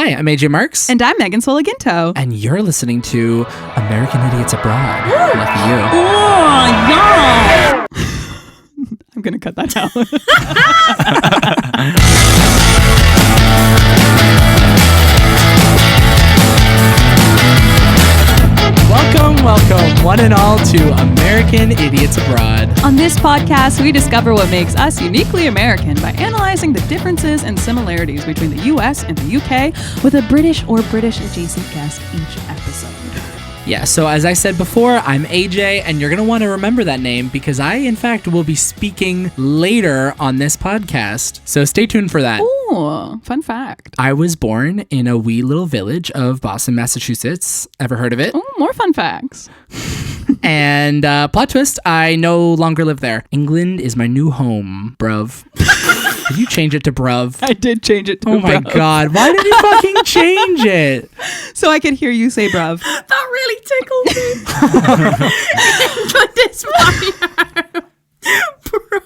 Hi, I'm AJ Marks. And I'm Megan Solaginto. And you're listening to American Idiots Abroad. Lucky you. Oh, yeah. I'm going to cut that out. Welcome, one and all, to American Idiots Abroad. On this podcast, we discover what makes us uniquely American by analyzing the differences and similarities between the U.S. and the U.K. with a British or British-adjacent guest each episode. Yeah, so as I said before, I'm AJ, and you're going to want to remember that name because I, in fact, will be speaking later on this podcast. So stay tuned for that. Ooh, fun fact. I was born in a wee little village of Boston, Massachusetts. Ever heard of it? Ooh, more fun facts. And plot twist, I no longer live there. England is my new home, bruv. Did you change it to bruv? I did change it to bruv. Oh my God. Why did you fucking change it? So I could hear you say bruv. That really tickled me. England is my home. Bruv.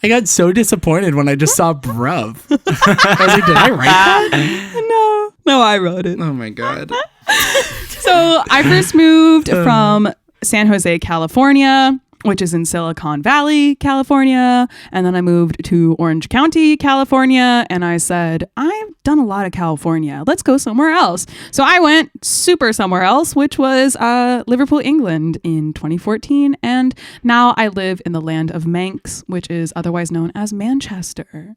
I got so disappointed when I just saw bruv. I was like, did I write that? No, I wrote it. Oh my God. So I first moved from San Jose, California, which is in Silicon Valley, California. And then I moved to Orange County, California. And I said, I've done a lot of California. Let's go somewhere else. So I went super somewhere else, which was Liverpool, England in 2014. And now I live in the land of Manx, which is otherwise known as Manchester.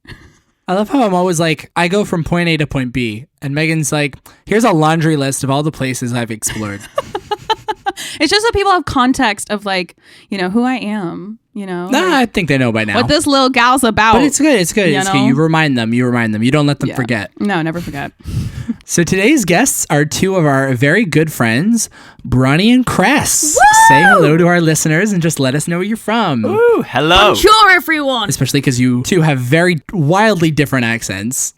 I love how I'm always like, I go from point A to point B. And Megan's like, here's a laundry list of all the places I've explored. It's just so people have context of like, you know, who I am, you know. Nah, I think they know by now. What this little gal's about. But it's good. It's good. You it's know? good. You remind them. You don't let them forget. No, never forget. So today's guests are two of our very good friends, Bronnie and Chris. Woo! Say hello to our listeners and just let us know where you're from. Ooh, hello. Bonjour, everyone. Especially because you two have very wildly different accents.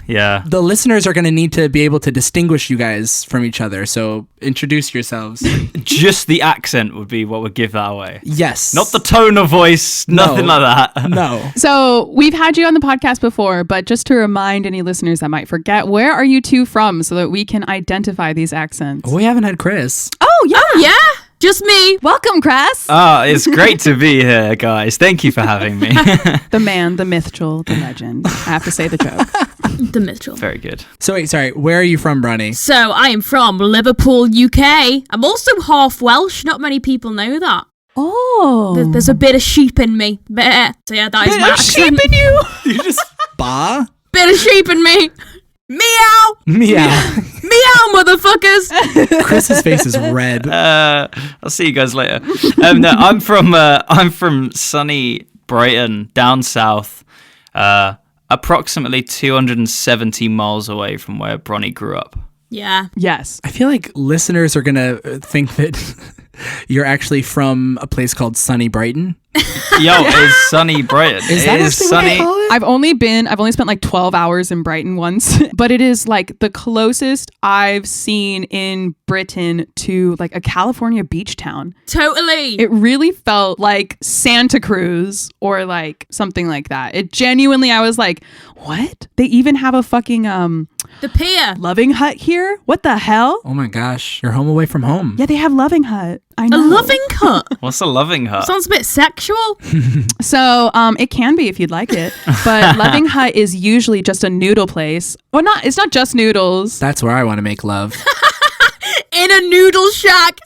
Yeah. The listeners are going to need to be able to distinguish you guys from each other. So introduce yourselves. Just the accent would be what would give that away. Yes. Not the tone of voice, nothing like that. No. So we've had you on the podcast before, but just to remind any listeners that might forget, where are you two from so that we can identify these accents? We haven't had Chris. Oh, yeah. Oh, yeah. Just me. Welcome, Chris. Oh, it's great to be here, guys. Thank you for having me. The man, the mythful, the legend. I have to say the joke. The Mitchell. Very good. So wait, sorry. Where are you from, Bronnie? So I am from Liverpool, UK. I'm also half Welsh. Not many people know that. Oh. There's a bit of sheep in me. Bleh. So yeah, that is my accent. Sheep in you. You just ba? Bit of sheep in me. Meow. Meow. Meow, motherfuckers. Chris's face is red. I'll see you guys later. No, I'm from sunny Brighton, down south, approximately 270 miles away from where Bronnie grew up. Yeah. Yes. I feel like listeners are going to think that you're actually from a place called Sunny Brighton. Yo, it's sunny Brighton. Is that actually what they call it? I've only spent like 12 hours in Brighton once, but it is like the closest I've seen in Britain to like a California beach town. Totally. It really felt like Santa Cruz or like something like that. It genuinely, I was like, what? They even have a fucking the pier. Loving Hut here? What the hell? Oh my gosh. You're home away from home. Yeah, they have Loving Hut. I A know. loving hut. What's a loving hut? Sounds a bit sexual. So it can be if you'd like it. But Loving Hut is usually just a noodle place. Well, it's not just noodles. That's where I want to make love. In a noodle shack.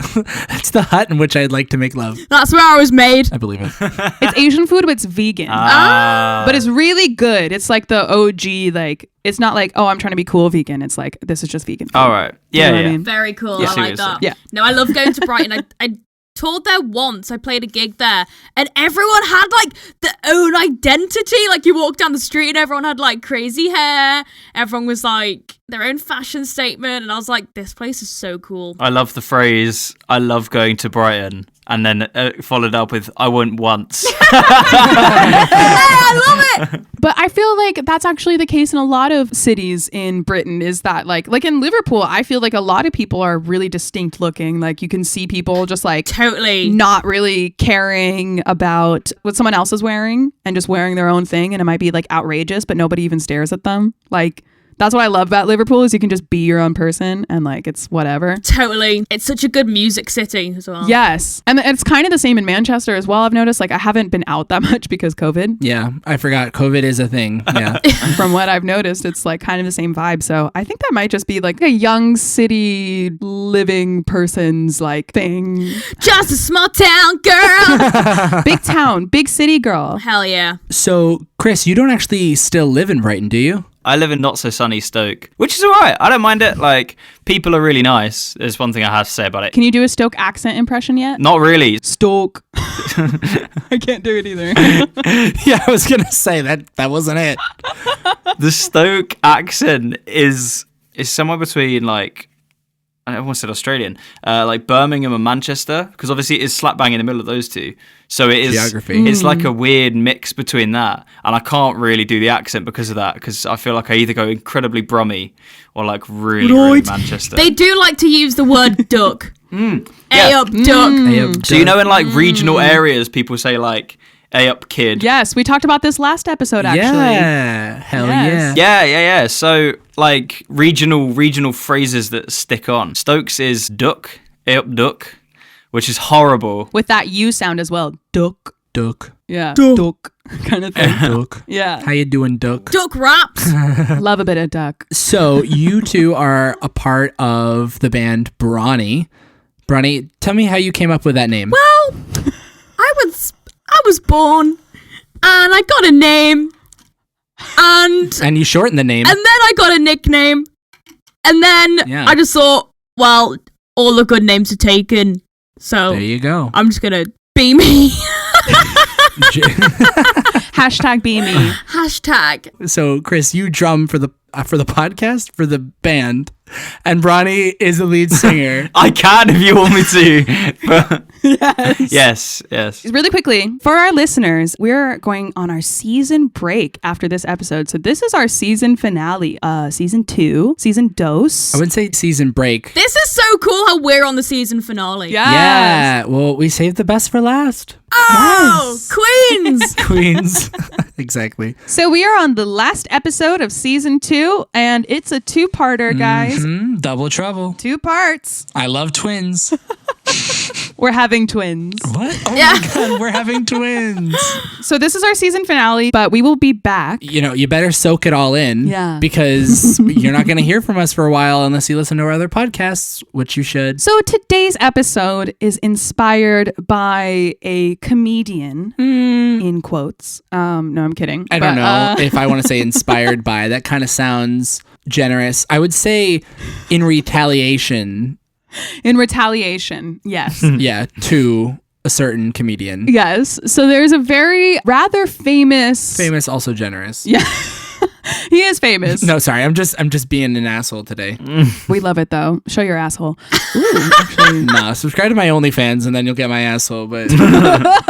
That's the hut in which I'd like to make love. That's where I was made. I believe it. It's Asian food, but it's vegan. But it's really good. It's like the OG, like, it's not like, oh, I'm trying to be cool vegan. It's like, this is just vegan food. All right. Yeah, You know what yeah. I mean? Very cool. Yeah, I like that. Yeah. No, I love going to Brighton. I toured there once. I played a gig there, and everyone had like their own identity. Like you walk down the street, and everyone had like crazy hair. Everyone was like their own fashion statement, and I was like, this place is so cool. I love the phrase, I love going to Brighton, and then followed up with, I went once. I love it. But I feel like that's actually the case in a lot of cities in Britain, is that like in Liverpool, I feel like a lot of people are really distinct looking. Like you can see people just like Totally. not really caring about what someone else is wearing and just wearing their own thing. And it might be like outrageous, but nobody even stares at them. Like That's what I love about Liverpool is you can just be your own person and like it's whatever. Totally. It's such a good music city as well. Yes. And it's kind of the same in Manchester as well. I've noticed like I haven't been out that much because COVID. Yeah, I forgot COVID is a thing. Yeah. From what I've noticed, it's like kind of the same vibe. So I think that might just be like a young city living person's like thing. Just a small town girl. Big town, big city girl. Hell yeah. So, Chris, you don't actually still live in Brighton, do you? I live in not so sunny Stoke, which is all right. I don't mind it. Like, people are really nice. There's one thing I have to say about it. Can you do a Stoke accent impression yet? Not really. Stoke. I can't do it either. Yeah, I was gonna say that wasn't it. The Stoke accent is somewhere between like, I almost said Australian, like Birmingham and Manchester, because obviously it's slap bang in the middle of those two. So it is. Geography. It's like a weird mix between that, and I can't really do the accent because of that, because I feel like I either go incredibly Brummy or like really Manchester. They do like to use the word duck. Yeah. Hey up, duck. So you know, in like regional areas, people say like "Hey up, kid." Yes, we talked about this last episode actually. Yeah, hell Yes. Yeah. So like regional phrases that stick on. Stokes is duck, hey up, duck, which is horrible. With that U sound as well. Duck. Duck. Yeah. Duck. Duck. Kind of thing. Duck. Yeah. How you doing, Duck? Duck raps. Love a bit of duck. So you two are a part of the band Bronnie. Bronnie, tell me how you came up with that name. Well, I was born and I got a name and You shortened the name. then I got a nickname and then Yeah. I just thought, well, all the good names are taken, so There you go. I'm just gonna be me. Hashtag be me. Hashtag. So, Chris, you drum for the podcast, for the band, and Bronnie is the lead singer. I can if you want me to. But yes. Really quickly, for our listeners, we're going on our season break after this episode. So this is our season finale, season 2, season dos. I wouldn't say season break. This is so cool how we're on the season finale. Yes. Yeah, well, we saved the best for last. Oh, Queens. Queens. Exactly. So we are on the last episode of season 2, and it's a two-parter, guys. Double trouble. 2 parts. I love twins. We're having twins. What? Oh Yeah. my God, we're having twins. So this is our season finale, but we will be back. You know, you better soak it all in. Yeah. Because you're not going to hear from us for a while unless you listen to our other podcasts, which you should. So today's episode is inspired by a comedian, in quotes. No, I'm kidding. I don't know if I want to say inspired by. That kind of sounds generous. I would say in retaliation. In retaliation, yes. Yeah, to a certain comedian. Yes. So there's a very rather famous. Famous, also generous. Yeah. He is famous. No, sorry. I'm just being an asshole today. We love it though. Show your asshole. Ooh, actually. Nah, subscribe to my OnlyFans and then you'll get my asshole, but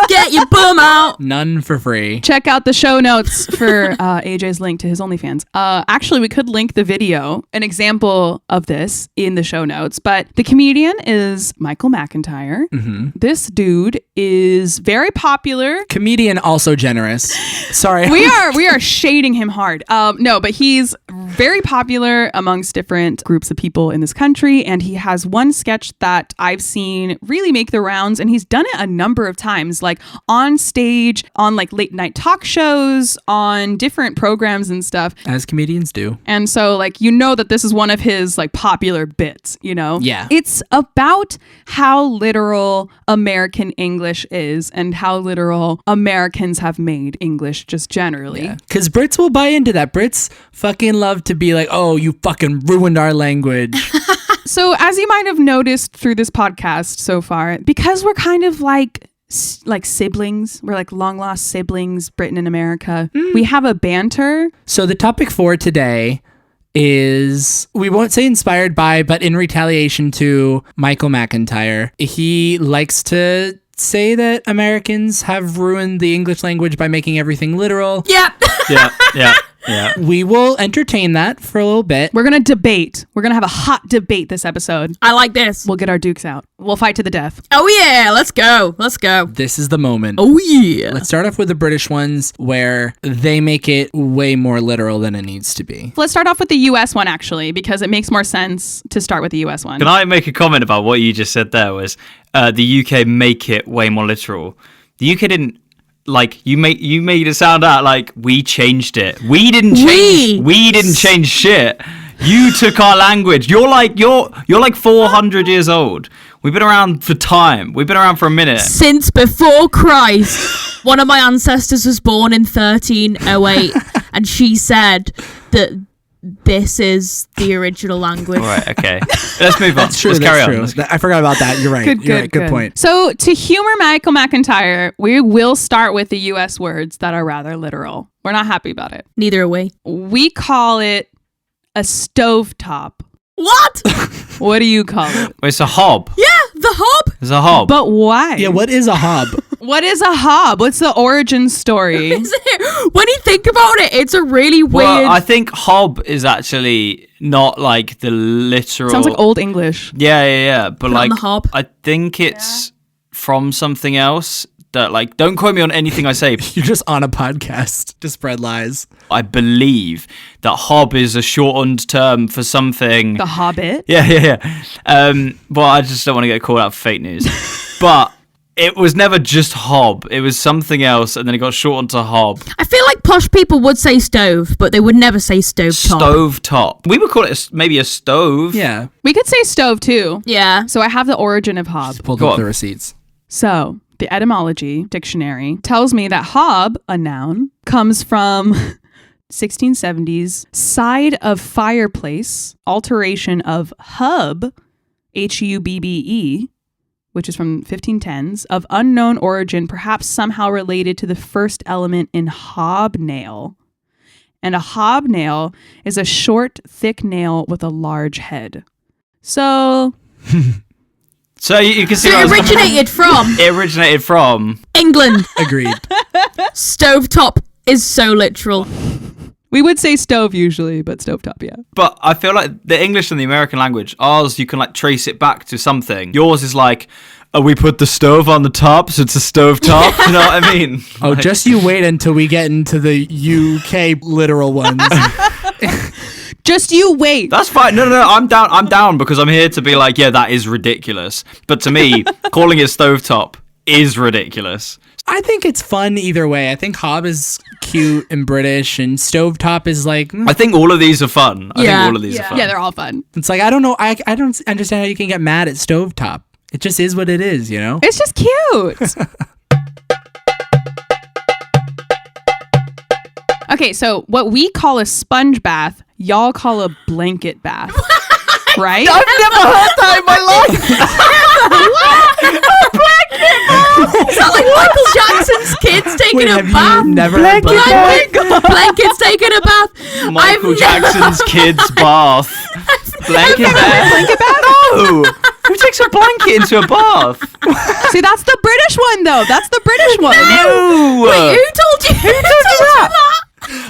Get your bum out. none for free. Check out the show notes for AJ's link to his OnlyFans. Actually, we could link the video, an example of this in the show notes. But the comedian is Michael McIntyre. Mm-hmm. This dude is very popular. Comedian, also generous. Sorry. We are shading him hard. No, but he's very popular amongst different groups of people in this country, and he has one sketch that I've seen really make the rounds, and he's done it a number of times, like on stage, on like late night talk shows, on different programs and stuff. As comedians do. And so like you know that this is one of his like popular bits, you know? Yeah. It's about how literal American English is and how literal Americans have made English just generally. Because Brits will buy into that. Brits fucking love to be like, oh, you fucking ruined our language. So as you might have noticed through this podcast so far, because we're kind of like siblings, we're like long lost siblings, Britain and America, we have a banter. So the topic for today is, we won't say inspired by, but in retaliation to Michael McIntyre. He likes to say that Americans have ruined the English language by making everything literal. Yep. Yeah. Yeah. We will entertain that for a little bit. We're going to debate. We're going to have a hot debate this episode. I like this. We'll get our dukes out. We'll fight to the death. Oh yeah, let's go. Let's go. This is the moment. Oh yeah. Let's start off with the British ones where they make it way more literal than it needs to be. Let's start off with the US one, actually, because it makes more sense to start with the US one. Can I make a comment about what you just said there was the UK make it way more literal. The UK didn't, like, you made it sound out like we changed it. We didn't change shit. You took our language. You're like 400 years old. We've been around for time. We've been around for a minute. Since before Christ. One of my ancestors was born in 1308 and she said that this is the original language. All right, okay. Let's move on. That's true. Let's carry on. I forgot about that. You're right. Good point. So to humor Michael McIntyre, we will start with the US words that are rather literal. We're not happy about it. Neither are we. We call it a stovetop. What? What do you call it? It's a hob. Yeah, the hob. It's a hob. But why? Yeah, what is a hob? What is a hob? What's the origin story? When you think about it, it's a really weird. Well, I think hob is actually not like the literal. Sounds like Old English. Yeah. But Put like, on the hob. I think it's from something else. That, like, don't quote me on anything I say. You're just on a podcast to spread lies. I believe that hob is a shortened term for something. The Hobbit. Yeah. But I just don't want to get called out for fake news. But it was never just hob. It was something else, and then it got shortened to hob. I feel like posh people would say stove, but they would never say stovetop. Stovetop. We would call it maybe a stove. Yeah. We could say stove too. Yeah. So I have the origin of hob. Pulled Go up on. the receipts. So the etymology dictionary tells me that hob, a noun, comes from 1670s side of fireplace, alteration of hub, Hubbe, which is from 1510s, of unknown origin, perhaps somehow related to the first element in hobnail. And a hobnail is a short, thick nail with a large head. So So you can see So where I it was coming originated from It originated from. England. Agreed. Stovetop is so literal. we would say stove usually, but stovetop, yeah. But I feel like the English and the American language, ours, you can like trace it back to something. Yours is like, we put the stove on the top, so it's a stove top. You know what I mean? Oh, just you wait until we get into the UK literal ones. Just you wait. That's fine. No, I'm down. I'm down because I'm here to be like, yeah, that is ridiculous. But to me, calling it stovetop is ridiculous. I think it's fun either way. I think hob is cute and British, and stovetop is like, I think all of these are fun. I think Yeah. all of these are fun. Yeah, they're all fun. it's like, I don't know. I don't understand how you can get mad at stovetop. It just is what it is, you know? It's just cute. Okay, so what we call a sponge bath, y'all call a blanket bath. Right? I've never heard that in my life. Is that like Michael Jackson's kids taking Wait, a have bath? you never had Blankets taking a bath. Michael I've Jackson's kids' bath. Blanket bath. Blanket bath? No. Who takes a blanket into a bath? See, that's the British one, though. That's the British one. No. Wait, who told you? Who told you that?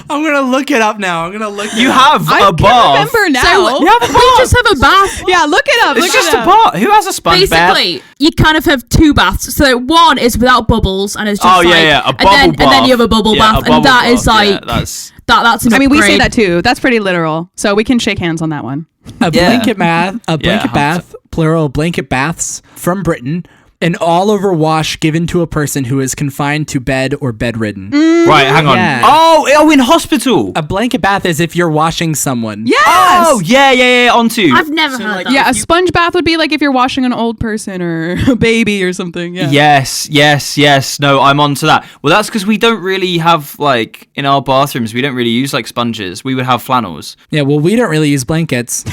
I'm going to look it up now. I'm going to look it You up. have I a bath. can't remember now. So You have a we bath. just have a bath. Yeah, look it up. It's look just it a up. bath. Who has a sponge bath? Basically, you kind of have two baths. So one is without bubbles, and it's just Oh like, yeah, a and bubble then, bath. and then you have a bubble Yeah, bath, a bubble and that bath. is like Yeah, that's that's. An I mean, we say upgrade. that too. That's pretty literal. So we can shake hands on that one. A blanket bath, Yeah, bath, plural blanket baths from Britain. An all-over wash given to a person who is confined to bed or bedridden. right. Hang on. Yeah. Oh, in hospital. A blanket bath is if you're washing someone. Yes! Oh, yeah. Onto. I've never heard that. Yeah, a sponge bath would be like if you're washing an old person or a baby or something. Yeah. Yes. No, I'm onto that. Well, that's because we don't really have, like, in our bathrooms, we don't really use, like, sponges. We would have flannels. Yeah, well, we don't really use blankets.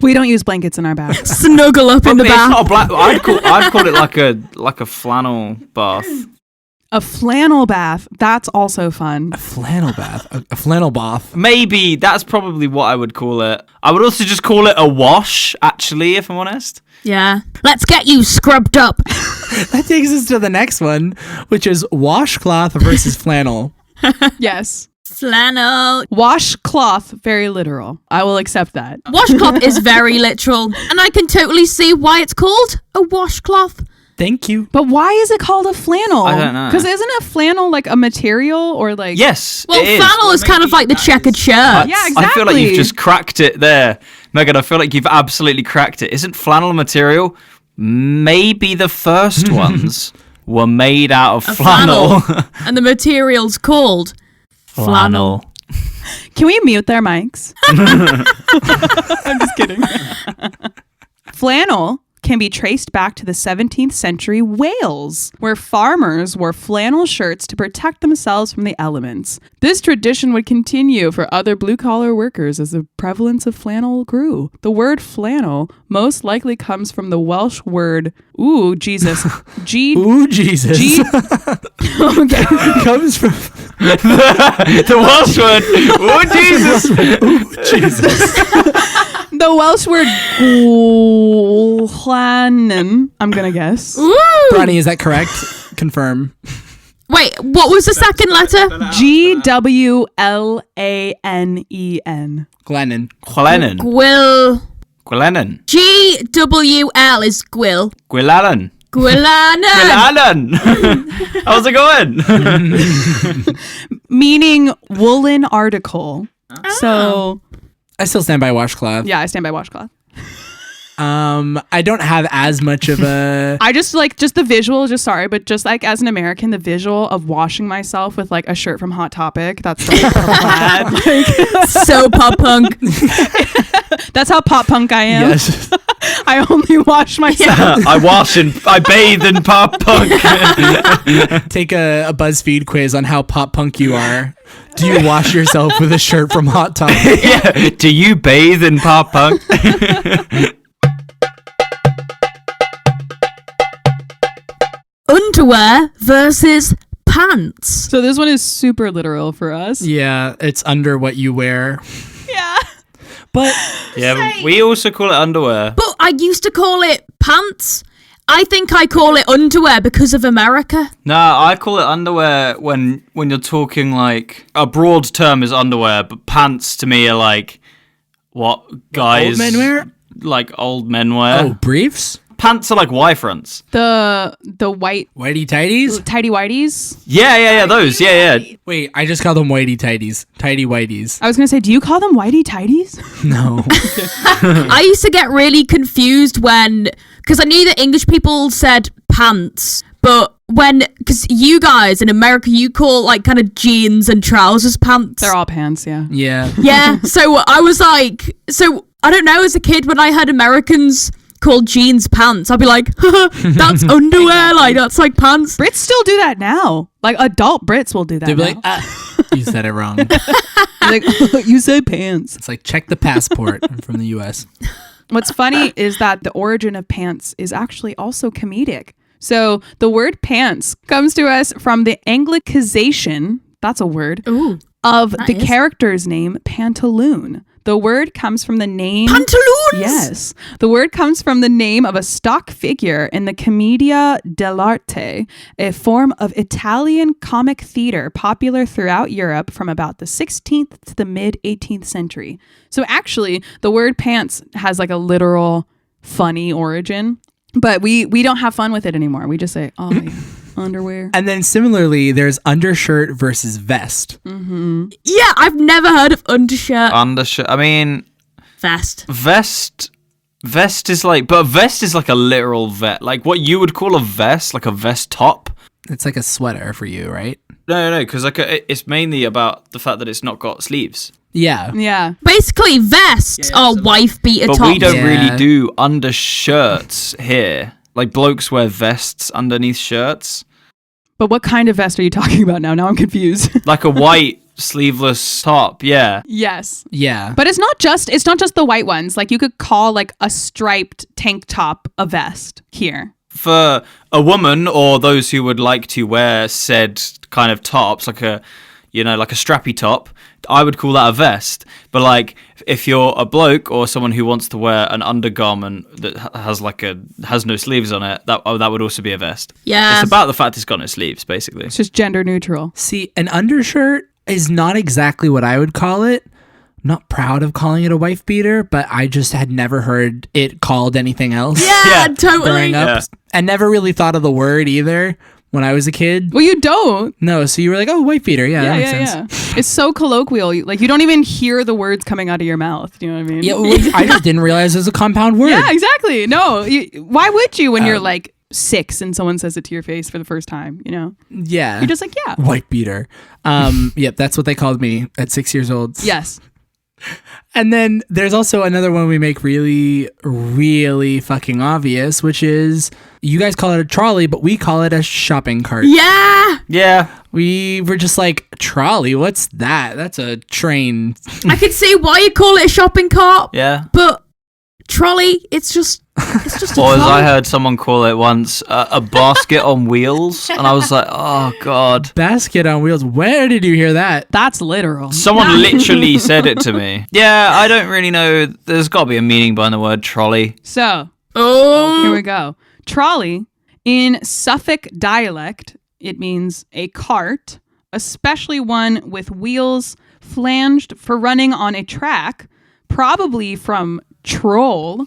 We don't use blankets in our baths. Snuggle up in the But it's bath. not a black. I'd call it like a flannel bath. A flannel bath. That's also fun. A flannel bath. A flannel bath. Maybe that's probably what I would call it. I would also just call it a wash, actually, if I'm honest. Yeah. Let's get you scrubbed up. That takes us to the next one, which is washcloth versus flannel. Yes. Flannel. Washcloth, very literal. I will accept that. Washcloth is very literal. And I can totally see why it's called a washcloth. Thank you. But why is it called a flannel? I don't know. Because isn't a flannel like a material or like... Yes, Well, it is. flannel is kind of like the checkered shirt. Yeah, I feel like you've exactly. just cracked it there. Megan, I feel like you've absolutely cracked it. Isn't flannel a material? Maybe the first ones were made out of flannel. And the material's called flannel. Can we mute their mics? I'm just kidding. Flannel can be traced back to the 17th century Wales, where farmers wore flannel shirts to protect themselves from the elements. This tradition would continue for other blue-collar workers as the prevalence of flannel grew. The word flannel most likely comes from the Welsh word, ooh, Jesus, Ooh, Jesus. okay. Comes from The Welsh word. Oh, Jesus. Ooh, Jesus. The Welsh word ghlanen, I'm gonna guess. Ooh. Bronnie, is that correct? Confirm. Wait, what was the second letter? Gwlanen. Glennon. Gwlenan. Gwlenan. GWL is Gwill. Gwilalan. Gwillanen. Gwilalan. How's it going? Meaning woolen article. So, I still stand by washcloth. yeah, I stand by washcloth. I don't have as much of a... I just like, just the visual, just sorry, but just like as an American, the visual of washing myself with like a shirt from Hot Topic, that's like plaid. Like, So pop punk. that's how pop punk I am. Yes. I only wash myself. I bathe in pop punk. Take a BuzzFeed quiz on how pop punk you are. Do you wash yourself with a shirt from Hot Topic? Yeah. Do you bathe in pop punk? Underwear versus pants. So this one is super literal for us. Yeah, it's under what you wear. Yeah. But Yeah, but we also call it underwear. But I used to call it pants. I think I call it underwear because of America. Nah, I call it underwear when you're talking like a broad term is underwear, but pants to me are like what guys old men wear? like old men wear. Oh, briefs? Pants are like Y fronts. The white Whitey tighties? tidy whiteys. Yeah, those. Yeah. Wait, I just call them whitey tighties. Tidy whiteys. I was gonna say, do you call them whitey tidies? No. I used to get really confused because I knew that English people said pants, but because you guys in America, you call like kind of jeans and trousers pants. They're all pants, yeah. Yeah. Yeah, so I was like, I don't know, as a kid when I heard Americans call jeans pants, I'd be like, that's underwear, like that's like pants. Brits still do that now. Like adult Brits will do that. They'd be now. like, you said it wrong. Like, you said pants. It's like, check the passport. I'm from the U.S. What's funny is that the origin of pants is actually also comedic. So the word pants comes to us from the Anglicization, that's a word, Ooh, of that the is. character's name, pantaloon. The word comes from the name... pantaloons. Yes. The word comes from the name of a stock figure in the Commedia dell'arte, a form of Italian comic theater popular throughout Europe from about the 16th to the mid-18th century. So actually, the word pants has like a literal funny origin, but we don't have fun with it anymore. We just say, oh, yeah, underwear. And then similarly, there's undershirt versus vest. Yeah, I've never heard of undershirt. Undershirt. I mean, Vest. vest is like, but a vest is like a literal vest. Like what you would call a vest, like a vest top. It's like a sweater for you, right? No, because like it's mainly about the fact that it's not got sleeves. Yeah. Yeah. Basically, vests are wife beater But tops. we don't Yeah. really do undershirts here. Like blokes wear vests underneath shirts, But what kind of vest are you talking about now? Now I'm confused. like a white sleeveless top. Yeah. Yes. Yeah. But it's not just the white ones. Like you could call like a striped tank top a vest here. For a woman or those who would like to wear said kind of tops, like a strappy top, I would call that a vest. But like if you're a bloke or someone who wants to wear an undergarment that has no sleeves on it, that would also be a vest. Yeah. It's about the fact it's got no sleeves, basically. It's just gender neutral. See, an undershirt, is not exactly what I would call it. I'm not proud of calling it a wife beater, but I just had never heard it called anything else. Yeah, totally. Growing up, and never really thought of the word either when I was a kid. Well, you don't. No, so you were like, oh, wife beater. Yeah, that makes sense. Yeah. It's so colloquial. Like, you don't even hear the words coming out of your mouth. Do you know what I mean? Yeah, well, I just didn't realize it was a compound word. Yeah, exactly. No, why would you when you're like 6 and someone says it to your face for the first time, you know? Yeah. You're just like, yeah. Wife beater. Yep, that's what they called me at 6 years old. Yes. And then there's also another one we make really, really fucking obvious, which is you guys call it a trolley, but we call it a shopping cart. Yeah. Yeah. We were just like, trolley? What's that? That's a train. I can see why you call it a shopping cart. Yeah. But trolley, it's just a Or as trolley. I heard someone call it once, a basket on wheels. And I was like, oh, God. Basket on wheels. Where did you hear that? That's literal. Someone literally said it to me. Yeah, I don't really know. There's got to be a meaning behind the word trolley. So, Oh. here we go. Trolley, in Suffolk dialect, it means a cart, especially one with wheels flanged for running on a track, probably from troll,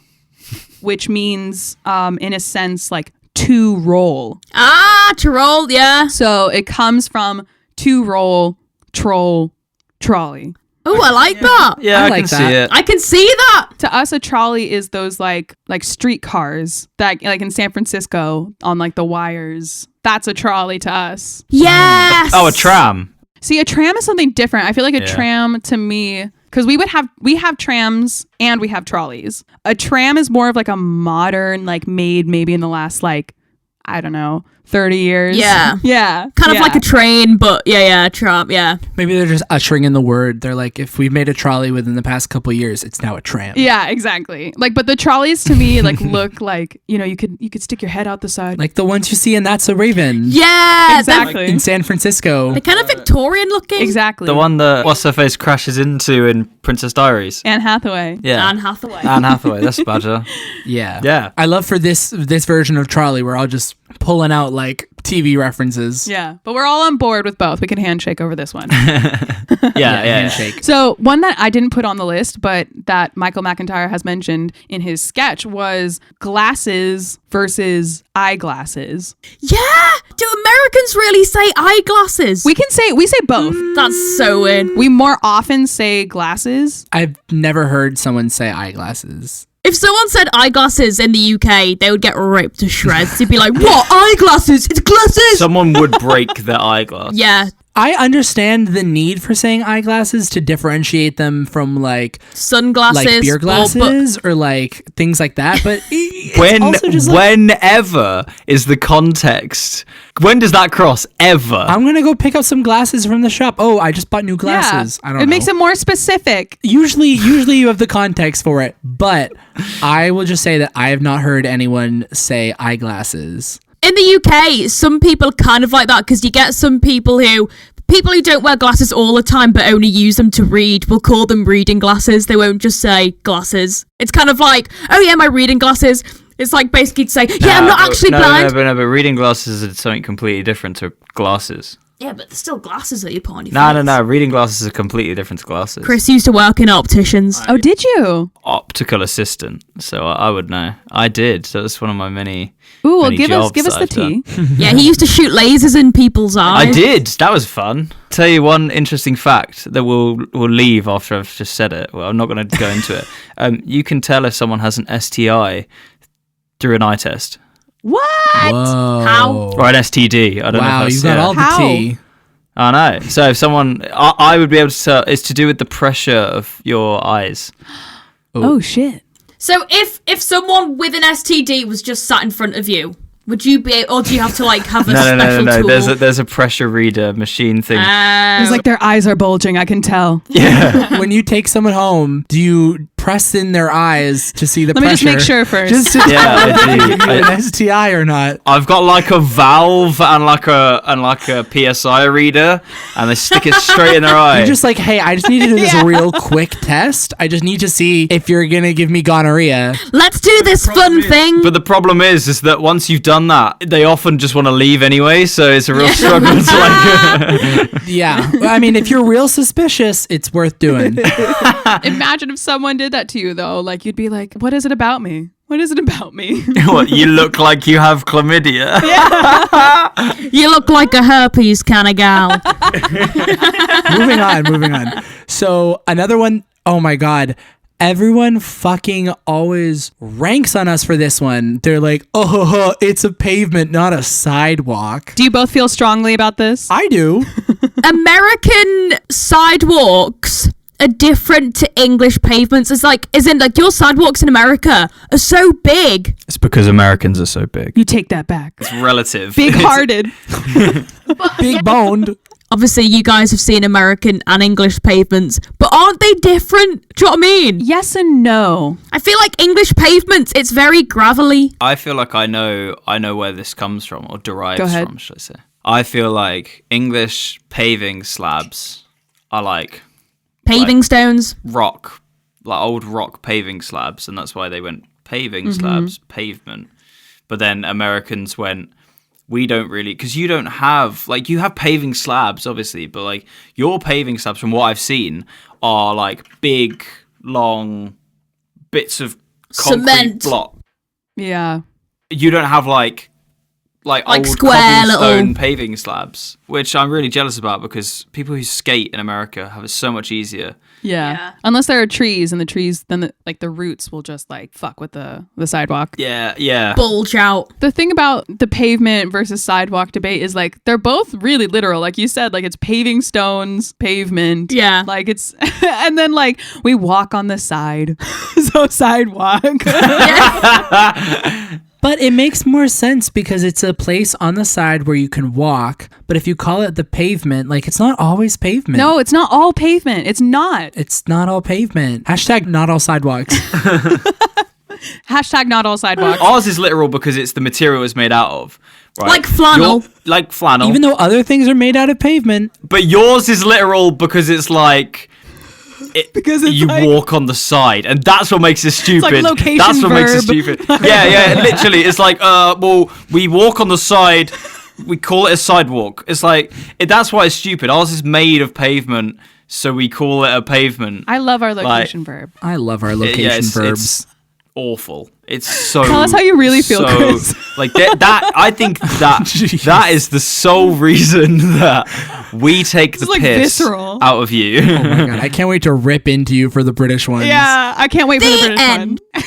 which means, in a sense, like to roll. Ah, to roll, yeah. So it comes from to roll, troll, trolley. Oh, I like that. Yeah, I I like can see that. it. I can see that. To us, a trolley is those like street cars that like in San Francisco on like the wires. That's a trolley to us. Yes. Oh, a tram. See, a tram is something different. I feel like a Yeah. tram to me, because we have trams and we have trolleys. A tram is more of like a modern, like made maybe in the last like, I don't know, 30 years. Yeah. Yeah. Kind of Yeah. like a train, but yeah, tram, yeah. Maybe they're just ushering in the word. They're like, if we've made a trolley within the past couple of years, it's now a tram. Yeah, exactly. Like, but the trolleys to me like look like, you know, you could stick your head out the side. Like the ones you see in That's a Raven. Yeah, Exactly. In San Francisco. They're kind of Victorian looking. Exactly. The one that what's-her-face crashes into in Princess Diaries. Anne Hathaway. Yeah. Anne Hathaway. Anne Hathaway, that's Badger. Yeah. Yeah. I love for this version of trolley where I'll just pulling out like TV references. Yeah, but we're all on board with both. We can handshake over this one. Yeah. Handshake. So one that I didn't put on the list, but that Michael McIntyre has mentioned in his sketch was glasses versus eyeglasses. Yeah. Do Americans really say eyeglasses? We say both. That's so weird. We more often say glasses. I've never heard someone say eyeglasses. If someone said eyeglasses in the UK, they would get ripped to shreds. They'd be like, what? Eyeglasses? It's glasses! Someone would break their eyeglass. Yeah. I understand the need for saying eyeglasses to differentiate them from like Sunglasses. beer or glasses or like things like that, but it's When, also just like, whenever is the context? When does that cross? Ever? I'm gonna go pick up some glasses from the shop. Oh, I just bought new glasses. Yeah. I don't know. It makes it more specific. Usually you have the context for it, but I will just say that I have not heard anyone say eyeglasses. In the UK, some people kind of like that because you get some people who don't wear glasses all the time but only use them to read will call them reading glasses. They won't just say glasses. It's kind of like, oh yeah, my reading glasses. It's like basically to say, yeah, I'm not actually blind. No, but reading glasses is something completely different to glasses. Yeah, but there's still glasses that you put on your face. No. Reading glasses are completely different to glasses. Chris used to work in opticians. Oh, did you? Optical assistant, so I would know. I did. So that's one of my many. Ooh, well, many give us jobs the that I've tea. done. Yeah, he used to shoot lasers in people's eyes. I did. That was fun. Tell you one interesting fact that we'll leave after I've just said it. Well, I'm not going to go into it. You can tell if someone has an STI through an eye test What? Whoa. How? or an STD. I don't know. Wow, if that's, you've got all the How? tea. I know. So if someone, I would be able to tell. It's to do with the pressure of your eyes. Oh, shit. So if someone with an STD was just sat in front of you, would you be or do you have to like have a special No. tool? There's a pressure reader machine thing. It's like their eyes are bulging, I can tell. Yeah. When you take someone home, do you press in their eyes to see the Let me pressure. just make sure first. Just to Yeah, tell if I they do. give you an STI or not. I've got like a valve and like a PSI reader, and they stick it straight in their eye. You're just like, hey, I just need to do this real quick test. I just need to see if you're gonna give me gonorrhea. Let's do this fun thing. But the problem is that once you've done that, they often just want to leave anyway. So it's a real struggle. It's like, Yeah. I mean, if you're real suspicious, it's worth doing. Imagine if someone did that to you, though. Like, you'd be like, what is it about me? What is it about me? what, you look like you have chlamydia. You look like a herpes kind of gal. Moving on. So another one, oh my God. Everyone fucking always ranks on us for this one. They're like, oh, it's a pavement, not a sidewalk. Do you both feel strongly about this? I do. American sidewalks are different to English pavements. It's like, isn't like your sidewalks in America are so big. It's because Americans are so big. You take that back. It's relative. Big-hearted. Big boned. Obviously, you guys have seen American and English pavements, but aren't they different? Do you know what I mean? Yes and no. I feel like English pavements, it's very gravelly. I feel like I know where this comes from, or derives Go ahead. from, should I say. I feel like English paving slabs are like Paving stones. rock, like old rock paving slabs, and that's why they went paving slabs, pavement. But then Americans went, we don't really, because you don't have, like, you have paving slabs, obviously, but like your paving slabs, from what I've seen, are like big, long bits of concrete Cement. block. Yeah. You don't have like old square cobblestone little- paving slabs, which I'm really jealous about because people who skate in America have it so much easier. Yeah. Unless there are trees, and the trees, then the roots will just like fuck with the sidewalk. Yeah. Bulge out. The thing about the pavement versus sidewalk debate is like they're both really literal. Like you said, like it's paving stones, pavement. Yeah. Like it's, and then like we walk on the side. So sidewalk. But it makes more sense because it's a place on the side where you can walk. But if you call it the pavement, like it's not always pavement. No, it's not all pavement. It's not. It's not all pavement. Hashtag not all sidewalks. Hashtag not all sidewalks. Ours is literal because it's the material it's made out of. Right? Like flannel. Like flannel. Even though other things are made out of pavement. But yours is literal because it's like... Because it's you like- walk on the side, and that's what makes it stupid. like location That's what makes it verb. stupid. Yeah, literally. It's like, well, we walk on the side, we call it a sidewalk. It's like, that's why it's stupid. Ours is made of pavement, so we call it a pavement. I love our location verb. I love our location verbs. It's awful. It's so. Tell us how you really feel, Chris. Like that. I think that is the sole reason that we take the like piss visceral. out of you. Oh my God, I can't wait to rip into you for the British ones. Yeah, I can't wait for the The British end. one.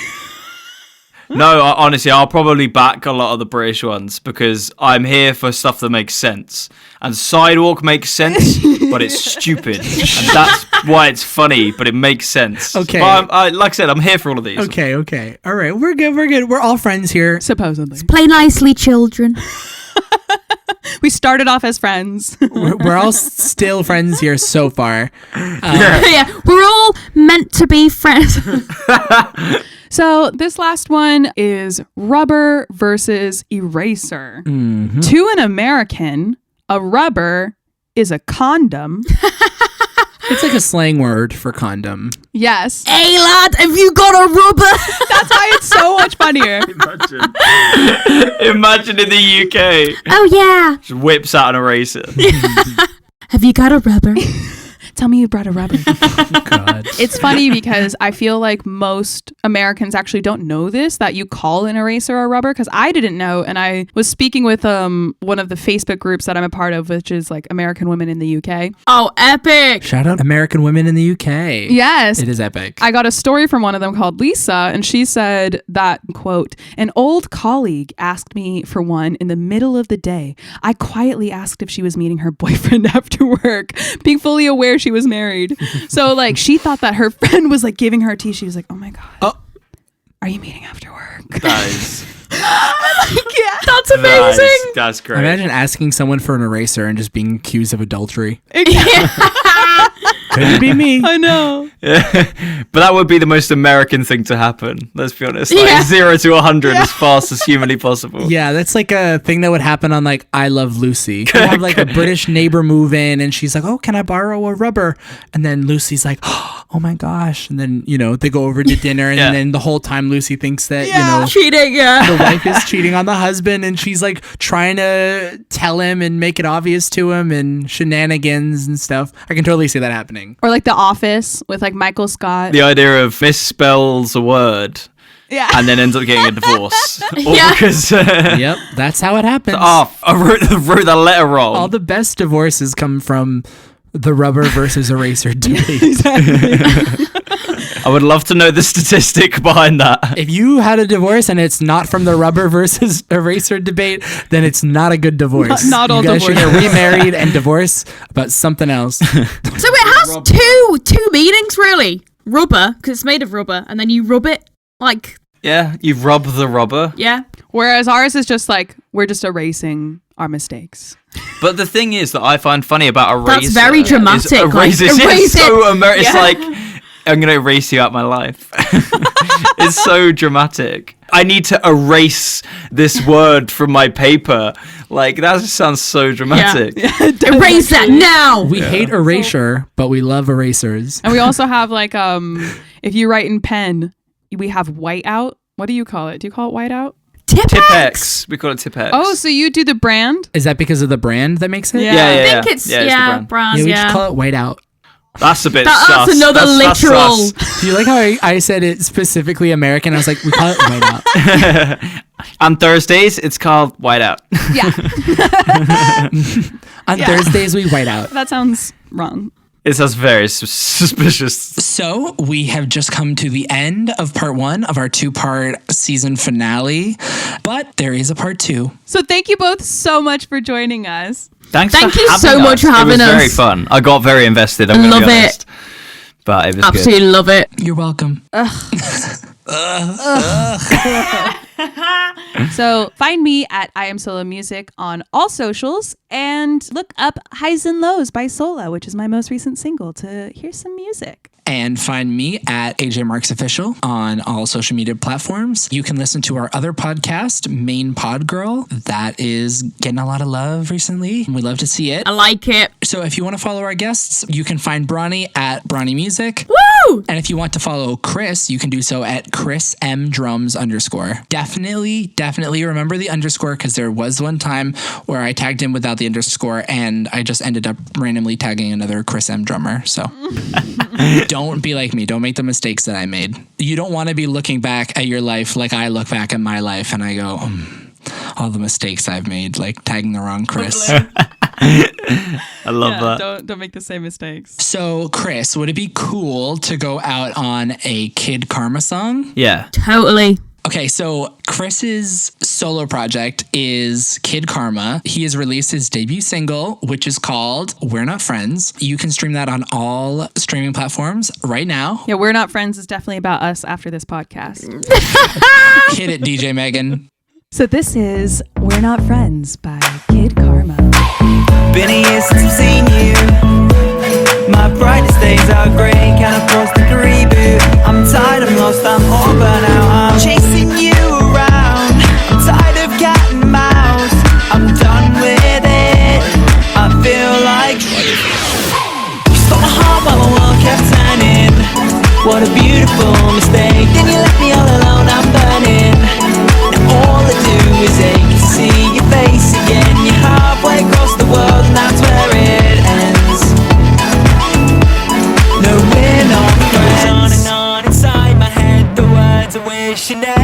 No, honestly, I'll probably back a lot of the British ones because I'm here for stuff that makes sense. And sidewalk makes sense, but it's stupid. And that's why it's funny, but it makes sense. Okay. But like I said, I'm here for all of these. Okay. All right, we're good. We're all friends here. Supposedly. Play nicely, children. We started off as friends. We're all still friends here so far. Yeah, we're all meant to be friends. So this last one is rubber versus eraser. To an American, a rubber is a condom. It's like a slang word for condom. Yes. Hey, lad, have you got a rubber? That's why it's so much funnier. Imagine in the UK, Oh, yeah. just whips out an eraser. Have you got a rubber? Tell me you brought a rubber. God. It's funny because I feel like most Americans actually don't know this, that you call an eraser a rubber, because I didn't know. And I was speaking with one of the Facebook groups that I'm a part of, which is like American Women in the UK. Oh, epic. Shout out American women in the UK. Yes. It is epic. I got a story from one of them called Lisa, and she said that, quote, an old colleague asked me for one in the middle of the day. I quietly asked if she was meeting her boyfriend after work, being fully aware she was married. So like she thought that her friend was like giving her tea. She was like, oh my God, are you meeting after work? That is, Yeah, That's amazing. that's great. Imagine asking someone for an eraser and just being accused of adultery. Couldn't be me. I know. But that would be the most American thing to happen. Let's be honest. Like Yeah. 0 to 100 as fast as humanly possible. Yeah, that's like a thing that would happen on like I Love Lucy. You have like a British neighbor move in and she's like, oh, can I borrow a rubber? And then Lucy's like, oh my gosh. And then, they go over to dinner and Yeah. then the whole time Lucy thinks that, Cheating, yeah. the wife is cheating on the husband and she's like trying to tell him and make it obvious to him and shenanigans and stuff. I can totally see that happening. Or like The Office with like Michael Scott. The idea of misspells a word Yeah. and then ends up getting a divorce. All Yeah. because Yep, that's how it happens. I wrote the letter wrong. All the best divorces come from the rubber versus eraser debate. I would love to know the statistic behind that. If you had a divorce and it's not from the rubber versus eraser debate, then it's not a good divorce. Not all you guys should get divorces. remarried and divorce about something else. So it has two meanings, really. Rubber, because it's made of rubber, and then you rub it, like, Yeah, you rub the rubber. yeah. Whereas ours is just like, we're just erasing our mistakes. But the thing is that I find funny about eraser. That's very dramatic, Is like, eraser, erase it's so it. It's Yeah. like, I'm going to erase you out my life. It's so dramatic. I need to erase this word from my paper. Like, that just sounds so dramatic. Erase that now! We hate erasure, but we love erasers. And we also have like, if you write in pen, we have whiteout. What do you call it? Do you call it whiteout? Tipex. We call it Tipex. Oh, so you do the brand? Is that because of the brand that makes it? Yeah. I think it's, the brand. brands, Yeah, we yeah. just call it whiteout. That's a bit That's sus. another That's literal. sus. Do you like how I said it specifically American? I was like, we call it whiteout. On Thursdays, it's called Whiteout. Yeah. On Thursdays, we white out. That sounds wrong. It sounds very suspicious. So we have just come to the end of part 1 of our 2-part season finale, but there is a part 2. So thank you both so much for joining us. Thank you having so us. much for having It was very us. fun. I got very invested. I'm gonna Love be it. honest. But it was Absolutely love it. You're welcome. So find me at I Am Solo Music on all socials and look up Highs and Lows by Sola, which is my most recent single, to hear some music. And find me at AJ Marks Official on all social media platforms. You can listen to our other podcast, Main Pod Girl. That is getting a lot of love recently. We love to see it. I like it. So if you want to follow our guests, you can find Bronnie at Bronnie Music. Woo! And if you want to follow Chris, you can do so at Chris M Drums _. Definitely remember the underscore, because there was one time where I tagged him without the underscore and I just ended up randomly tagging another Chris M drummer. So don't be like me. Don't make the mistakes that I made. You don't want to be looking back at your life like I look back at my life and I go, all the mistakes I've made, like tagging the wrong Chris. I love that. Don't make the same mistakes. So, Chris, would it be cool to go out on a Kid Karma song? Yeah. Totally. Okay, so Chris's solo project is Kid Karma. He has released his debut single, which is called We're Not Friends. You can stream that on all streaming platforms right now. Yeah, We're Not Friends is definitely about us after this podcast. Hit it, DJ Megan. So this is We're Not Friends by Kid Karma. Been a year since I've seen you. My brightest days are grey, can't afford to reboot. I'm tired, I'm lost, I'm all burnt out. I'm chasing you around. I'm tired of cat and mouse. I'm done with it. I feel like you stole my heart while my world kept turning. What a beautiful mistake. Then you left me all alone, I'm burning. Now all I do is ache to see your face again. You're halfway across the world and that's where it ends. No, we're not friends. On and on inside my head, the words I wish you never